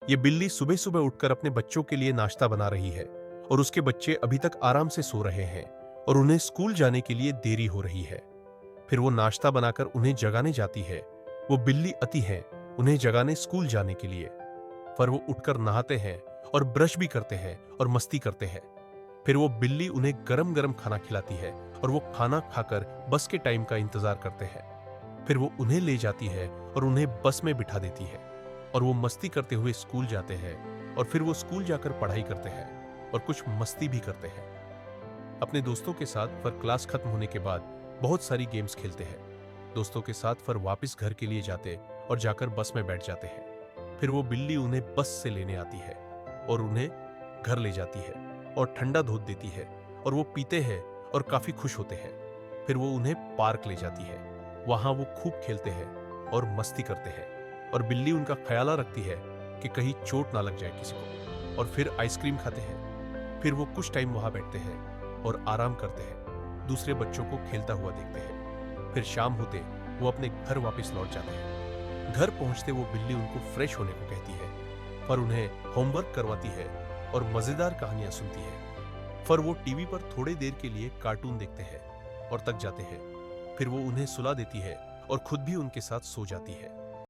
ये बिल्ली सुबह सुबह उठकर अपने बच्चों के लिए नाश्ता बना रही है और उसके बच्चे अभी तक आराम से सो रहे हैं और उन्हें स्कूल जाने के लिए देरी हो रही है। फिर वो नाश्ता बनाकर उन्हें जगाने जाती है। वो बिल्ली अति है उन्हें जगाने स्कूल जाने के लिए। पर वो उठकर नहाते हैं और ब्रश भी करते हैं और मस्ती करते हैं। फिर वो बिल्ली उन्हें गरम गरम खाना खिलाती है और वो खाना खाकर बस के टाइम का इंतजार करते हैं। फिर वो उन्हें ले जाती है और उन्हें बस में बिठा देती है और वो मस्ती करते हुए स्कूल जाते हैं और फिर वो स्कूल जाकर पढ़ाई करते हैं और कुछ मस्ती भी करते हैं। अपने दोस्तों के साथ फिर क्लास खत्म होने के बाद बहुत सारी गेम्स खेलते हैं। दोस्तों के साथ फिर वापस घर के लिए जाते और जाकर बस में बैठ जाते हैं। फिर वो बिल्ली उन्हें बस से लेने आती है और उन्हें घर ले जाती है और ठंडा दूध देती है और वो पीते हैं और काफी खुश होते हैं। फिर वो उन्हें पार्क ले जाती है। वहां वो खूब खेलते हैं और मस्ती करते हैं और बिल्ली उनका ख्याल रखती है कि कहीं चोट ना लग जाए किसी को। और फिर आइसक्रीम खाते हैं। फिर वो कुछ टाइम वहां बैठते हैं और आराम करते हैं, दूसरे बच्चों को खेलता हुआ देखते हैं। फिर शाम होते वो अपने घर वापस लौट जाते हैं। घर पहुंचते वो बिल्ली उनको फ्रेश होने को कहती है, पर उन्हें होमवर्क करवाती है और मजेदार कहानियां सुनती है। फिर वो टीवी पर थोड़ी देर के लिए कार्टून देखते हैं और थक जाते हैं। फिर वो उन्हें सुला देती है और खुद भी उनके साथ सो जाती है।